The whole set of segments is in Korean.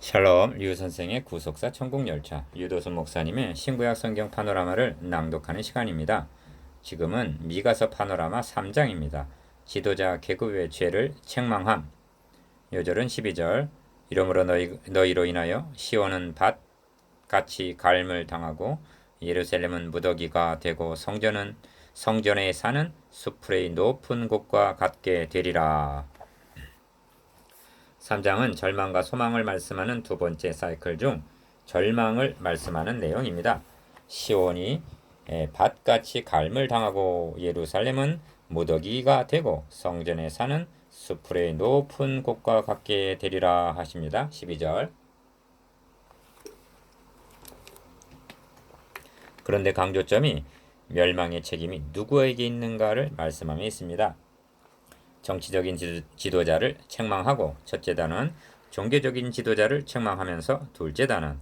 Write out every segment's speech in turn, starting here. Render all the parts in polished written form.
샬롬 류 선생의 구속사 천국열차 유도순 목사님의 신구약 성경 파노라마를 낭독하는 시간입니다. 지금은 미가서 파노라마 3장입니다. 지도자 계급의 죄를 책망함. 요절은 12절. 이러므로 너희로 인하여 시온은 밭같이 갈물 당하고 예루살렘은 무더기가 되고 성전에 사는 수풀의 높은 곳과 같게 되리라. 3장은 절망과 소망을 말씀하는 두 번째 사이클 중 절망을 말씀하는 내용입니다. 시온이 밭같이 갈물 당하고 예루살렘은 무더기가 되고 성전에 사는 수풀의 높은 곳과 같게 되리라 하십니다. 12절. 그런데 강조점이 멸망의 책임이 누구에게 있는가를 말씀하며 있습니다. 정치적인 지도자를 책망하고 첫째 단원 종교적인 지도자를 책망하면서 둘째 단원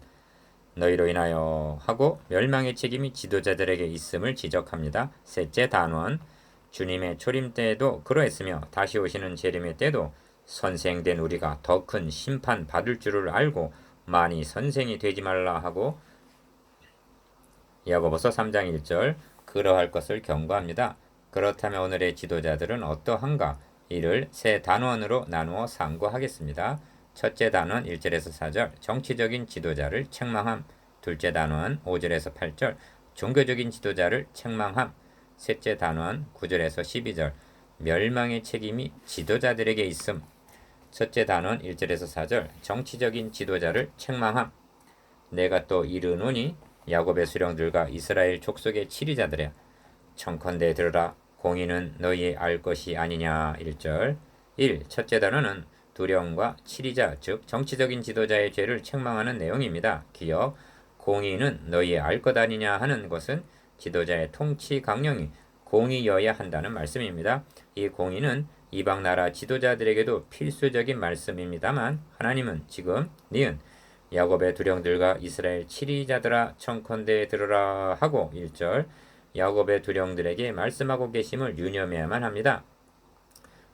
너희로 인하여 하고 멸망의 책임이 지도자들에게 있음을 지적합니다. 셋째 단원 주님의 초림 때에도 그러했으며 다시 오시는 재림의 때도 선생된 우리가 더 큰 심판 받을 줄을 알고 많이 선생이 되지 말라 하고 야고보서 3장 1절 그러할 것을 경고합니다. 그렇다면 오늘의 지도자들은 어떠한가? 이를 세 단원으로 나누어 상고하겠습니다. 첫째 단원 1절에서 4절 정치적인 지도자를 책망함. 둘째 단원 5절에서 8절 종교적인 지도자를 책망함. 셋째 단원 9절에서 12절 멸망의 책임이 지도자들에게 있음. 첫째 단원 1절에서 4절 정치적인 지도자를 책망함. 내가 또 이르노니 야곱의 수령들과 이스라엘 족속의 치리자들이야 청컨대 들으라. 공의는 너희의 알 것이 아니냐. 1절 1. 첫째 단어는 두령과 치리자 즉 정치적인 지도자의 죄를 책망하는 내용입니다. 기억 공의는 너희의 알 것 아니냐 하는 것은 지도자의 통치 강령이 공의여야 한다는 말씀입니다. 이 공의는 이방 나라 지도자들에게도 필수적인 말씀입니다만 하나님은 지금 니은 야곱의 두령들과 이스라엘 치리자들아 청컨대 들으라 하고 1절 야곱의 두령들에게 말씀하고 계심을 유념해야만 합니다.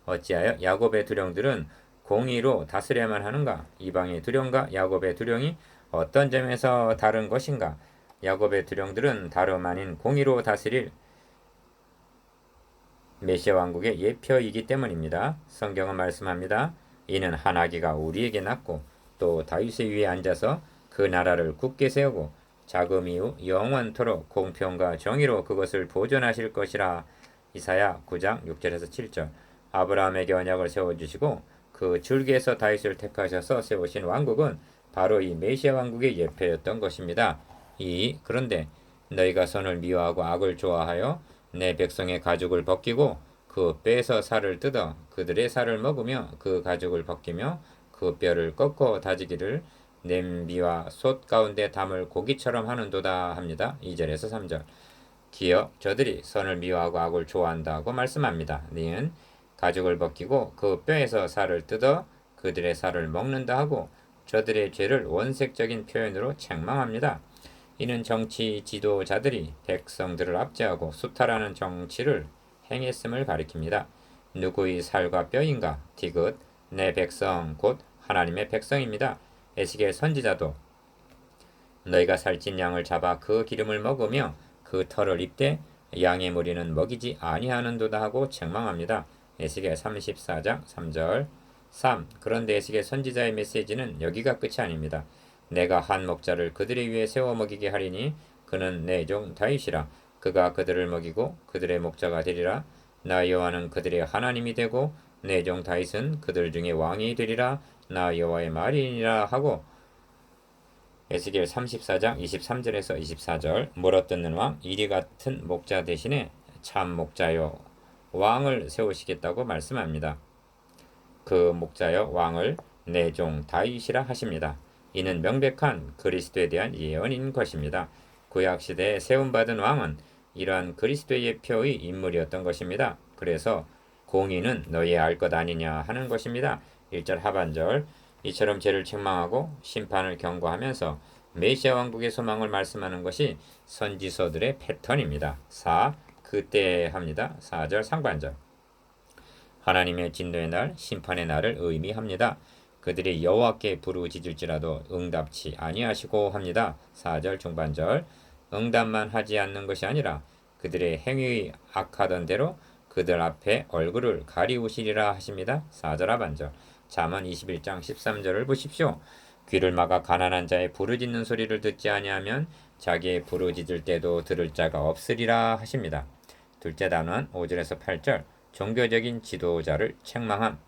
어찌하여 야곱의 두령들은 공의로 다스려야만 하는가? 이방의 두령과 야곱의 두령이 어떤 점에서 다른 것인가? 야곱의 두령들은 다름 아닌 공의로 다스릴 메시아 왕국의 예표이기 때문입니다. 성경은 말씀합니다. 이는 한 아기가 우리에게 낳고 또 다윗의 위에 앉아서 그 나라를 굳게 세우고 자금 이후 영원토록 공평과 정의로 그것을 보존하실 것이라. 이사야 9장 6절에서 7절 아브라함에게 언약을 세워주시고 그 줄기에서 다윗을 택하셔서 세우신 왕국은 바로 이 메시아 왕국의 예표였던 것입니다. 그런데 너희가 선을 미워하고 악을 좋아하여 내 백성의 가죽을 벗기고 그 뼈에서 살을 뜯어 그들의 살을 먹으며 그 가죽을 벗기며 그 뼈를 꺾어 다지기를 냄비와 솥 가운데 담을 고기처럼 하는도다 합니다. 2절에서 3절 기어 저들이 선을 미워하고 악을 좋아한다고 말씀합니다. 니은 가죽을 벗기고 그 뼈에서 살을 뜯어 그들의 살을 먹는다 하고 저들의 죄를 원색적인 표현으로 책망합니다. 이는 정치 지도자들이 백성들을 압제하고 수탈하는 정치를 행했음을 가리킵니다. 누구의 살과 뼈인가? 디귿 내 백성 곧 하나님의 백성입니다. 에스겔 선지자도 너희가 살찐 양을 잡아 그 기름을 먹으며 그 털을 입되 양의 무리는 먹이지 아니하는도다 하고 책망합니다. 에스겔 34장 3절 3. 그런데 에스겔 선지자의 메시지는 여기가 끝이 아닙니다. 내가 한 목자를 그들의 위에 세워 먹이게 하리니 그는 내 종 다윗이라. 그가 그들을 먹이고 그들의 목자가 되리라. 나 여호와는 그들의 하나님이 되고 내 종 다윗은 그들 중에 왕이 되리라. 나 여호와의 말이니라 하고 에스겔 34장 23절에서 24절 물어뜯는 왕 이리 같은 목자 대신에 참 목자요 왕을 세우시겠다고 말씀합니다. 그 목자여 왕을 내 종 다윗이라 하십니다. 이는 명백한 그리스도에 대한 예언인 것입니다. 구약시대에 세움받은 왕은 이러한 그리스도의 예표의 인물이었던 것입니다. 그래서 공의는 너희의 알 것 아니냐 하는 것입니다. 1절 하반절 이처럼 죄를 책망하고 심판을 경고하면서 메시아 왕국의 소망을 말씀하는 것이 선지서들의 패턴입니다. 4. 그때 합니다. 4절 상반절 하나님의 진노의 날, 심판의 날을 의미합니다. 그들이 여호와께 부르짖을지라도 응답치 아니하시고 합니다. 4절 중반절. 응답만 하지 않는 것이 아니라 그들의 행위 악하던 대로 그들 앞에 얼굴을 가리우시리라 하십니다. 4절 하반절. 잠언 21장 13절을 보십시오. 귀를 막아 가난한 자의 부르짖는 소리를 듣지 아니하면 자기의 부르짖을 때도 들을 자가 없으리라 하십니다. 둘째 단원 5절에서 8절. 종교적인 지도자를 책망함.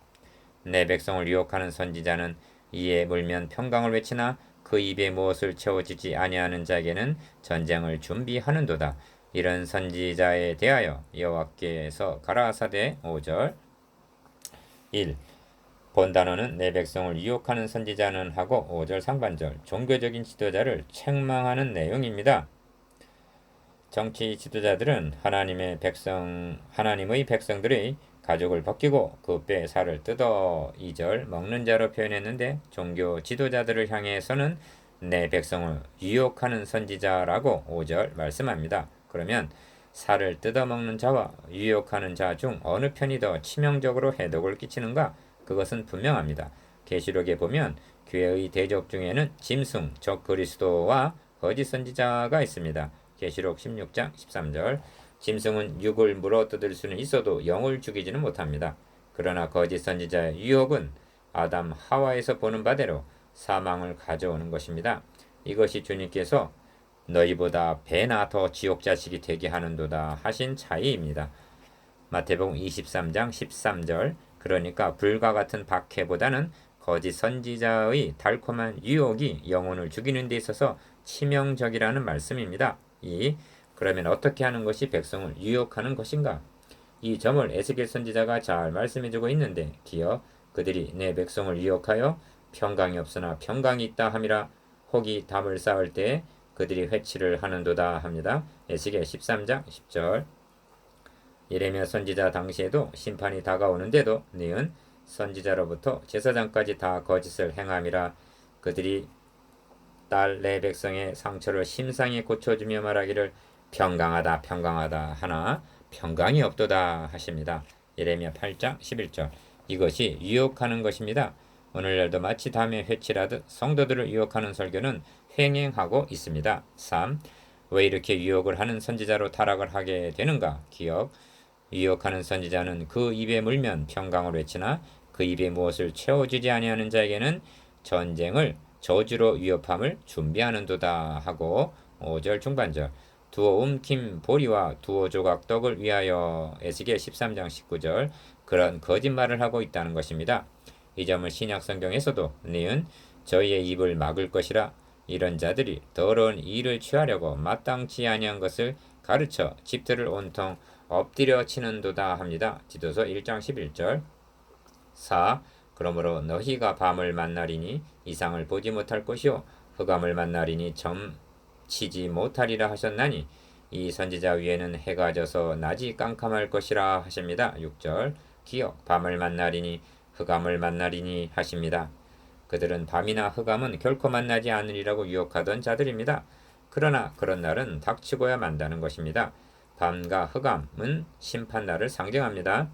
내 백성을 유혹하는 선지자는 이에 물면 평강을 외치나 그 입에 무엇을 채워지지 아니하는 자에게는 전쟁을 준비하는도다. 이런 선지자에 대하여 여호와께서 가라사대 5절 1. 본 단어는 내 백성을 유혹하는 선지자는 하고 5절 상반절 종교적인 지도자를 책망하는 내용입니다. 정치 지도자들은 하나님의 백성들의 가죽을 벗기고 그 뼈에 살을 뜯어 2절 먹는 자로 표현했는데 종교 지도자들을 향해서는 내 백성을 유혹하는 선지자라고 5절 말씀합니다. 그러면 살을 뜯어 먹는 자와 유혹하는 자 중 어느 편이 더 치명적으로 해독을 끼치는가? 그것은 분명합니다. 계시록에 보면 교회의 대적 중에는 짐승, 적 그리스도와 거짓 선지자가 있습니다. 계시록 16장 13절. 짐승은 육을 물어뜯을 수는 있어도 영을 죽이지는 못합니다. 그러나 거짓 선지자의 유혹은 아담 하와에서 보는 바대로 사망을 가져오는 것입니다. 이것이 주님께서 너희보다 배나 더 지옥 자식이 되게 하는도다 하신 차이입니다. 마태복음 23장 13절. 그러니까 불과 같은 박해보다는 거짓 선지자의 달콤한 유혹이 영혼을 죽이는 데 있어서 치명적이라는 말씀입니다. 그러면 어떻게 하는 것이 백성을 유혹하는 것인가? 이 점을 에스겔 선지자가 잘 말씀해주고 있는데 기어 그들이 내 백성을 유혹하여 평강이 없으나 평강이 있다 함이라 혹이 담을 쌓을 때에 그들이 회치를 하는도다 합니다. 에스겔 13장 10절. 예레미야 선지자 당시에도 심판이 다가오는데도 너희는 선지자로부터 제사장까지 다 거짓을 행함이라 그들이 딸 내 백성의 상처를 심상히 고쳐주며 말하기를 평강하다 평강하다 하나 평강이 없도다 하십니다. 예레미야 8장 11절. 이것이 유혹하는 것입니다. 오늘날도 마치 담에 회치라듯 성도들을 유혹하는 설교는 횡행하고 있습니다. 3. 왜 이렇게 유혹을 하는 선지자로 타락을 하게 되는가? 기억. 유혹하는 선지자는 그 입에 물면 평강을 외치나 그 입에 무엇을 채워주지 아니하는 자에게는 전쟁을 저주로 위협함을 준비하는도다 하고 5절 중반절. 두어 움킴 보리와 두어 조각 떡을 위하여 에스겔 13장 19절. 그런 거짓말을 하고 있다는 것입니다. 이 점을 신약 성경에서도 너희는 저희의 입을 막을 것이라 이런 자들이 더러운 일을 취하려고 마땅치 아니한 것을 가르쳐 집들을 온통 엎드려 치는도다 합니다. 디도서 1장 11절. 4. 그러므로 너희가 밤을 만나리니 이상을 보지 못할 것이요 흑암을 만나리니 점치지 못하리라 하셨나니 이 선지자 위에는 해가 져서 낮이 깜깜할 것이라 하십니다. 6절. 기억 밤을 만나리니 흑암을 만나리니 하십니다. 그들은 밤이나 흑암은 결코 만나지 않으리라고 유혹하던 자들입니다. 그러나 그런 날은 닥치고야 만다는 것입니다. 밤과 흑암은 심판날을 상징합니다.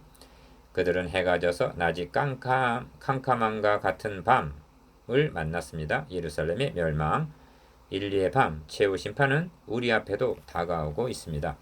그들은 해가 져서 낮이 캄캄함과 같은 밤을 만났습니다. 예루살렘의 멸망. 인리의 밤, 최후 심판은 우리 앞에도 다가오고 있습니다.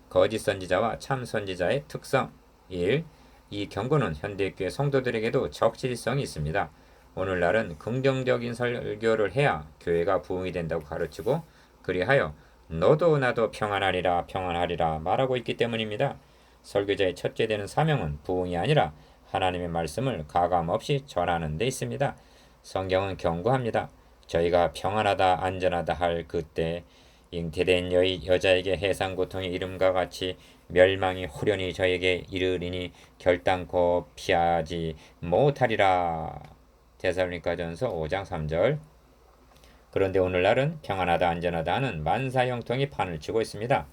거짓 선지자와 참 선지자의 특성. 1. 이 경고는 현대교회 성도들에게도 적실성이 있습니다. 오늘날은 긍정적인 설교를 해야 교회가 부흥이 된다고 가르치고 그리하여 너도 나도 평안하리라 평안하리라 말하고 있기 때문입니다. 설교자의 첫째 되는 사명은 부흥이 아니라 하나님의 말씀을 가감없이 전하는 데 있습니다. 성경은 경고합니다. 저희가 평안하다 안전하다 할 그때 잉태된 여자에게 해상 고통의 이름과 같이 멸망이 호련히 저에게 이르리니 결단코 피하지 못하리라. 데살로니가전서 5장 3절. 그런데 오늘날은 평안하다 안전하다 하는 만사형통이 판을 치고 있습니다.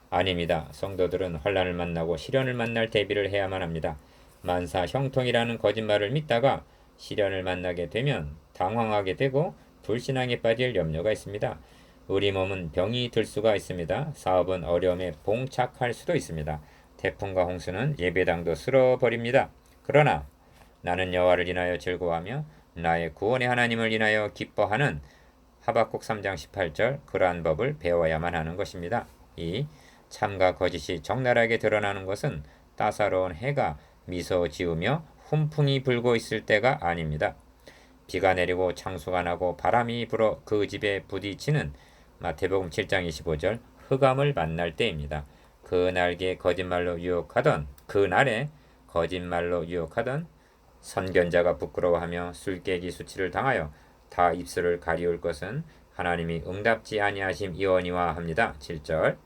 아닙니다. 성도들은 환난을 만나고 시련을 만날 대비를 해야만 합니다. 만사형통이라는 거짓말을 믿다가 시련을 만나게 되면 당황하게 되고 불신앙에 빠질 염려가 있습니다. 우리 몸은 병이 들 수가 있습니다. 사업은 어려움에 봉착할 수도 있습니다. 태풍과 홍수는 예배당도 쓸어버립니다. 그러나 나는 여호와를 인하여 즐거워하며 나의 구원의 하나님을 인하여 기뻐하는 하박국 3장 18절 그러한 법을 배워야만 하는 것입니다. 이 참과 거짓이 적나라하게 드러나는 것은 따사로운 해가 미소 지으며 훈풍이 불고 있을 때가 아닙니다. 비가 내리고 창수가 나고 바람이 불어 그 집에 부딪히는 마태복음 7장 25절 흑암을 만날 때입니다. 그날에 거짓말로 유혹하던 선견자가 부끄러워하며 술깨기 수치를 당하여 다 입술을 가리울 것은 하나님이 응답지 아니하심이오니와 합니다. 7절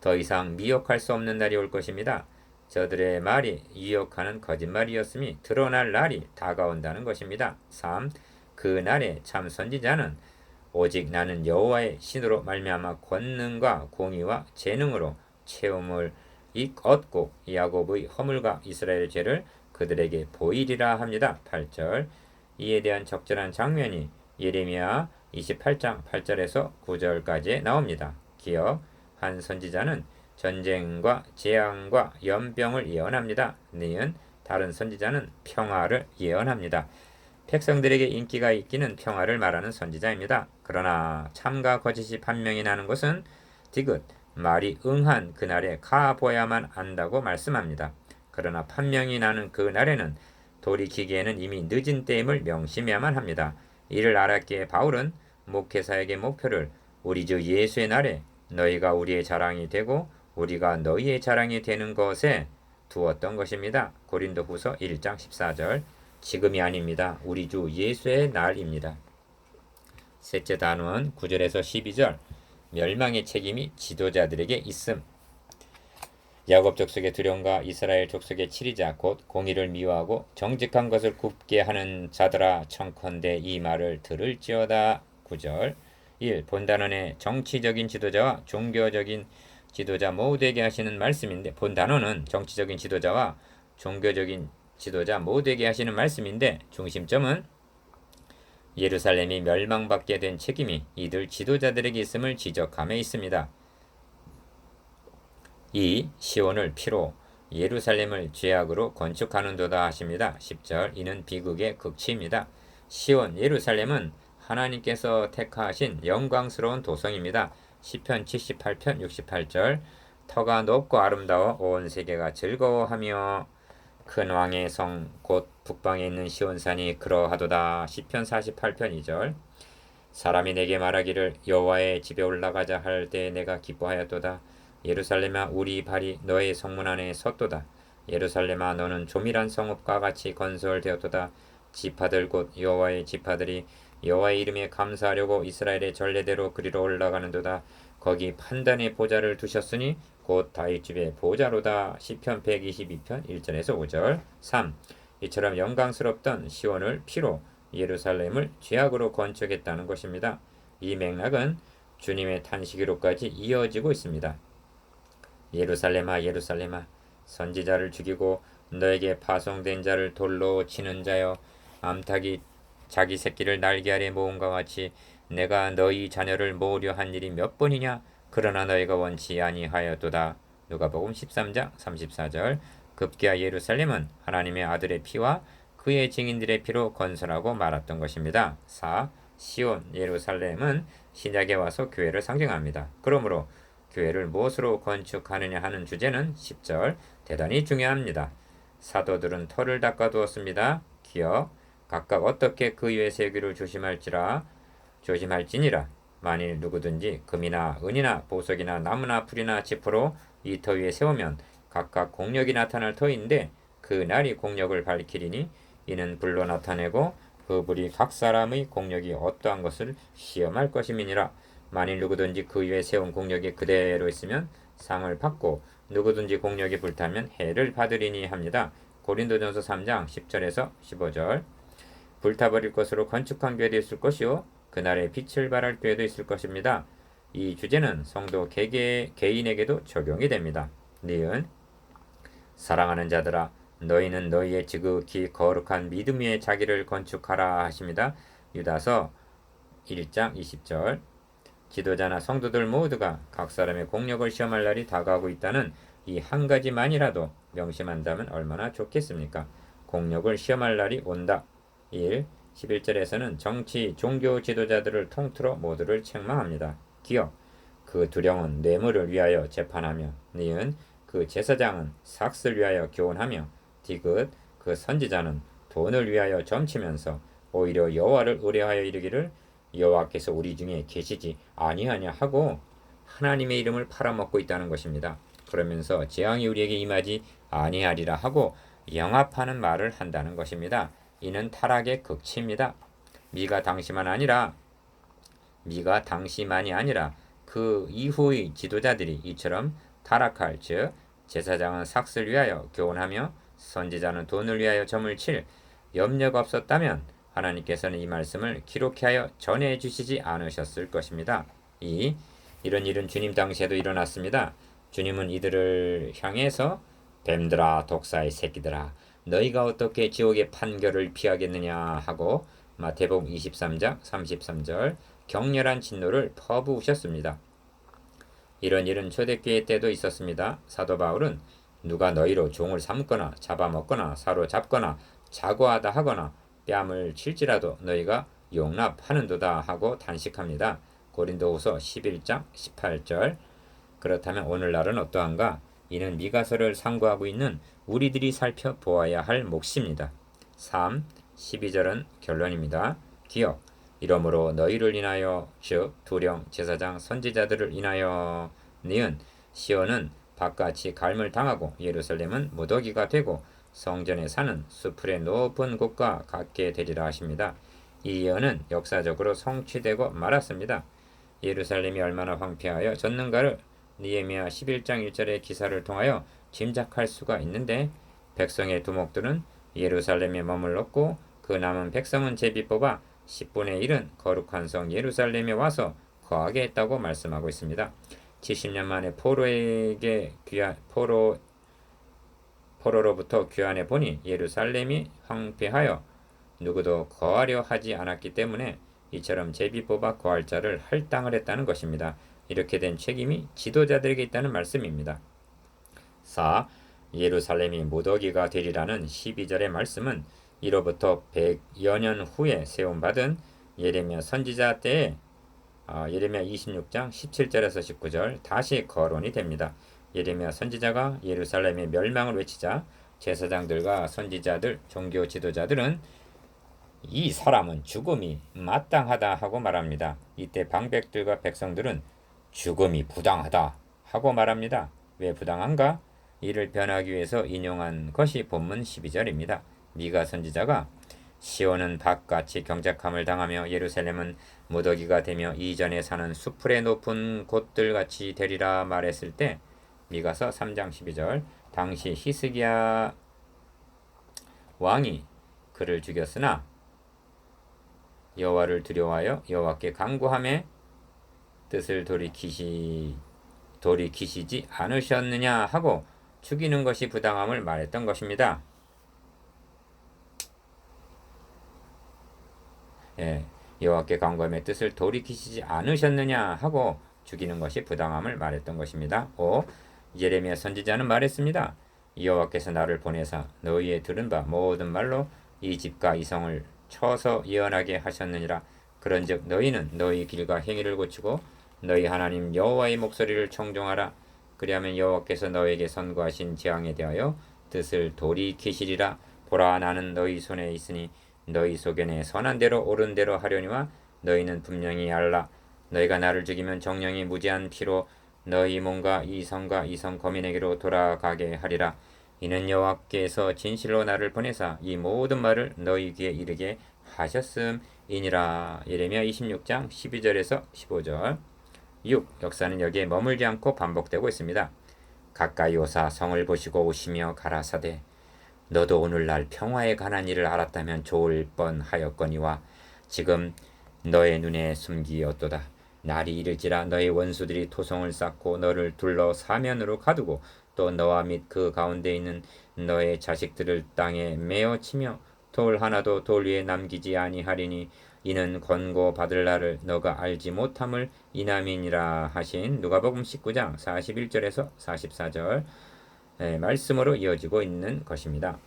더 이상 미혹할 수 없는 날이 올 것입니다. 저들의 말이 유혹하는 거짓말이었음이 드러날 날이 다가온다는 것입니다. 3. 그 날에 참 선지자는 오직 나는 여호와의 신으로 말미암아 권능과 공의와 재능으로 체험을 얻고 야곱의 허물과 이스라엘의 죄를 그들에게 보이리라 합니다. 8절 이에 대한 적절한 장면이 예레미야 28장 8절에서 9절까지 나옵니다. 기억 한 선지자는 전쟁과 재앙과 연병을 예언합니다. 니은 다른 선지자는 평화를 예언합니다. 백성들에게 인기가 있기는 평화를 말하는 선지자입니다. 그러나 참과 거짓이 판명이 나는 것은 디귿 말이 응한 그날에 가보야만 안다고 말씀합니다. 그러나 판명이 나는 그날에는 돌이키기에는 이미 늦은 때임을 명심해야만 합니다. 이를 알았기에 바울은 목회사에게 목표를 우리 주 예수의 날에 너희가 우리의 자랑이 되고 우리가 너희의 자랑이 되는 것에 두었던 것입니다. 고린도후서 1장 14절 지금이 아닙니다. 우리 주 예수의 날입니다. 셋째 단원 9절에서 12절 멸망의 책임이 지도자들에게 있음. 야곱 족속의 두려움과 이스라엘 족속의 치리자 곧 공의를 미워하고 정직한 것을 굽게 하는 자들아 청컨대 이 말을 들을지어다. 9절 1. 본단원의 정치적인 지도자와 종교적인 지도자 모두에게 하시는 말씀인데 본단원은 정치적인 지도자와 종교적인 지도자 모두에게 하시는 말씀인데 중심점은 예루살렘이 멸망받게 된 책임이 이들 지도자들에게 있음을 지적함에 있습니다. 2. 시온을 피로 예루살렘을 죄악으로 건축하는도다 하십니다. 10절 이는 비극의 극치입니다. 시온 예루살렘은 하나님께서 택하신 영광스러운 도성입니다. 시편 78편 68절 터가 높고 아름다워 온 세계가 즐거워하며 큰 왕의 성 곧 북방에 있는 시온산이 그러하도다. 시편 48편 2절 사람이 내게 말하기를 여호와의 집에 올라가자 할 때 내가 기뻐하였도다. 예루살렘아 우리 발이 너의 성문 안에 섰도다. 예루살렘아 너는 조밀한 성읍과 같이 건설되었도다. 지파들 곧 여호와의 지파들이 여호와의 이름에 감사하려고 이스라엘의 전례대로 그리로 올라가는도다. 거기 판단의 보좌를 두셨으니 곧 다윗 집의 보좌로다. 시편 122편 1절에서 5절 3. 이처럼 영광스럽던 시온을 피로 예루살렘을 죄악으로 건축했다는 것입니다. 이 맥락은 주님의 탄식으로까지 이어지고 있습니다. 예루살렘아 예루살렘아 선지자를 죽이고 너에게 파송된 자를 돌로 치는 자여 암탉이 자기 새끼를 날개 아래 모음과 같이 내가 너희 자녀를 모으려 한 일이 몇 번이냐 그러나 너희가 원치 아니하였도다. 누가복음 13장 34절 급기야 예루살렘은 하나님의 아들의 피와 그의 증인들의 피로 건설하고 말았던 것입니다. 4. 시온 예루살렘은 신약에 와서 교회를 상징합니다. 그러므로 교회를 무엇으로 건축하느냐 하는 주제는 10절 대단히 중요합니다. 사도들은 터를 닦아두었습니다. 기억 각각 어떻게 그 위에 세기를 조심할지니라. 만일 누구든지 금이나 은이나 보석이나 나무나 풀이나 지퍼로 이 터 위에 세우면 각각 공력이 나타날 터인데 그 날이 공력을 밝히리니 이는 불로 나타내고 그 불이 각 사람의 공력이 어떠한 것을 시험할 것임이니라. 만일 누구든지 그 위에 세운 공력이 그대로 있으면 상을 받고 누구든지 공력이 불타면 해를 받으리니 합니다. 고린도전서 3장 10절에서 15절 불타버릴 것으로 건축한 교회도 있을 것이요 그날에 빛을 발할 교회도 있을 것입니다. 이 주제는 성도 개인에게도 적용이 됩니다. 니은 사랑하는 자들아 너희는 너희의 지극히 거룩한 믿음 위에 자기를 건축하라 하십니다. 유다서 1장 20절 지도자나 성도들 모두가 각 사람의 공력을 시험할 날이 다가오고 있다는 이 한 가지만이라도 명심한다면 얼마나 좋겠습니까? 공력을 시험할 날이 온다. 1. 11절에서는 정치, 종교 지도자들을 통틀어 모두를 책망합니다. 기억, 그 두령은 뇌물을 위하여 재판하며 니은 그 제사장은 삭슬 위하여 교훈하며 디귿 그 선지자는 돈을 위하여 점치면서 오히려 여호와를 의뢰하여 이르기를 여호와께서 우리 중에 계시지 아니하냐 하고 하나님의 이름을 팔아먹고 있다는 것입니다. 그러면서 재앙이 우리에게 임하지 아니하리라 하고 영합하는 말을 한다는 것입니다. 이는 타락의 극치입니다. 미가 당시만이 아니라 그 이후의 지도자들이 이처럼 타락할 즉 제사장은 삭슬 위하여 교훈하며 선지자는 돈을 위하여 점을 칠 염려가 없었다면 하나님께서는 이 말씀을 기록하여 전해 주시지 않으셨을 것입니다. 이런 일은 주님 당시에도 일어났습니다. 주님은 이들을 향해서 뱀들아 독사의 새끼들아 너희가 어떻게 지옥의 판결을 피하겠느냐 하고 마태복음 23장 33절 격렬한 진노를 퍼부으셨습니다. 이런 일은 초대교회 때도 있었습니다. 사도 바울은 누가 너희로 종을 삼거나 잡아먹거나 사로잡거나 자고하다 하거나 뺨을 칠지라도 너희가 용납하는도다 하고 단식합니다. 고린도후서 11장 18절. 그렇다면 오늘날은 어떠한가? 이는 미가서를 상고하고 있는 우리들이 살펴보아야 할 몫입니다. 3. 12절은 결론입니다. 기억, 이러므로 너희를 인하여 즉 두령, 제사장, 선지자들을 인하여 니은 시온은 바깥이 갈물 당하고 예루살렘은 무더기가 되고 성전에 사는 수풀의 높은 곳과 같게 되리라 하십니다. 이 예언은 역사적으로 성취되고 말았습니다. 예루살렘이 얼마나 황폐하여 졌는가를 느헤미야 11장 1절의 기사를 통하여 짐작할 수가 있는데 백성의 두목들은 예루살렘에 머물렀고 그 남은 백성은 제비 뽑아 10분의 1은 거룩한 성 예루살렘에 와서 거하게 했다고 말씀하고 있습니다. 70년 만에 포로로부터 귀환해 보니 예루살렘이 황폐하여 누구도 거하려 하지 않았기 때문에 이처럼 제비 뽑아 거할 자를 할당을 했다는 것입니다. 이렇게 된 책임이 지도자들에게 있다는 말씀입니다. 4. 예루살렘이 무더기가 되리라는 12절의 말씀은 이로부터 100여 년 후에 세움받은 예레미야 선지자 때에 예레미야 26장 17절에서 19절 다시 거론이 됩니다. 예레미야 선지자가 예루살렘의 멸망을 외치자 제사장들과 선지자들, 종교 지도자들은 이 사람은 죽음이 마땅하다 하고 말합니다. 이때 방백들과 백성들은 죽음이 부당하다 하고 말합니다. 왜 부당한가? 이를 변하기 위해서 인용한 것이 본문 12절입니다. 미가 선지자가 시온은 바깥이 경작함을 당하며 예루살렘은 무더기가 되며 이전에 사는 수풀의 높은 곳들같이 되리라 말했을 때 미가서 3장 12절 당시 히스기야 왕이 그를 죽였으나 여호와를 두려워하여 여호와께 간구하며 뜻을 돌이키시지 않으셨느냐 하고 죽이는 것이 부당함을 말했던 것입니다. 여호와께 간구하며 뜻을 돌이키시지 않으셨느냐 하고 죽이는 것이 부당함을 말했던 것입니다. 5. 예레미야 선지자는 말했습니다. 여호와께서 나를 보내사 너희의 들은 바 모든 말로 이 집과 이 성을 쳐서 예언하게 하셨느니라. 그런즉 너희는 너희 길과 행위를 고치고 너희 하나님 여호와의 목소리를 청종하라. 그리하면 여호와께서 너희에게 선고하신 재앙에 대하여 뜻을 돌이키시리라. 보라 나는 너희 손에 있으니 너희 소견에 선한 대로 옳은 대로 하려니와 너희는 분명히 알라. 너희가 나를 죽이면 정령이 무지한 피로 너희 몸과 이 성과 이 성 거민에게로 돌아가게 하리라. 이는 여호와께서 진실로 나를 보내사 이 모든 말을 너희 귀에 이르게 하셨음이니라. 예레미야 26장 12절에서 15절. 6. 역사는 여기에 머물지 않고 반복되고 있습니다. 가까이 오사 성을 보시고 오시며 가라사대 너도 오늘날 평화에 관한 일을 알았다면 좋을 뻔하였거니와 지금 너의 눈에 숨기었도다. 날이 이를지라 너의 원수들이 토성을 쌓고 너를 둘러 사면으로 가두고 또 너와 및 그 가운데 있는 너의 자식들을 땅에 메어 치며 돌 하나도 돌 위에 남기지 아니하리니 이는 권고 받을 날을 너가 알지 못함을 인함이니라 하신 누가복음 19장 41절에서 44절 말씀으로 이어지고 있는 것입니다.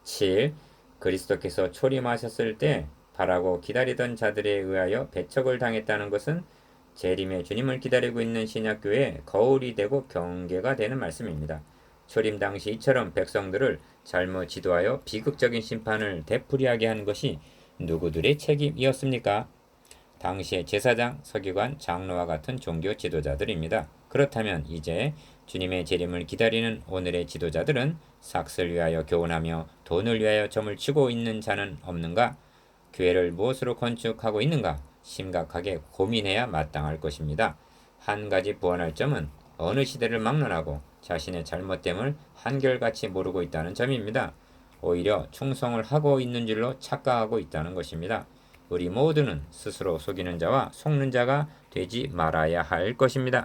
7. 그리스도께서 초림하셨을 때 바라고 기다리던 자들에 의하여 배척을 당했다는 것은 재림의 주님을 기다리고 있는 신약교회에 거울이 되고 경계가 되는 말씀입니다. 초림 당시 이처럼 백성들을 잘못 지도하여 비극적인 심판을 되풀이하게 한 것이 누구들의 책임이었습니까? 당시의 제사장, 서기관, 장로와 같은 종교 지도자들입니다. 그렇다면 이제 주님의 재림을 기다리는 오늘의 지도자들은 삭슬 위하여 교훈하며 돈을 위하여 점을 치고 있는 자는 없는가? 교회를 무엇으로 건축하고 있는가? 심각하게 고민해야 마땅할 것입니다. 한 가지 보완할 점은 어느 시대를 막론하고 자신의 잘못됨을 한결같이 모르고 있다는 점입니다. 오히려 충성을 하고 있는 줄로 착각하고 있다는 것입니다. 우리 모두는 스스로 속이는 자와 속는 자가 되지 말아야 할 것입니다.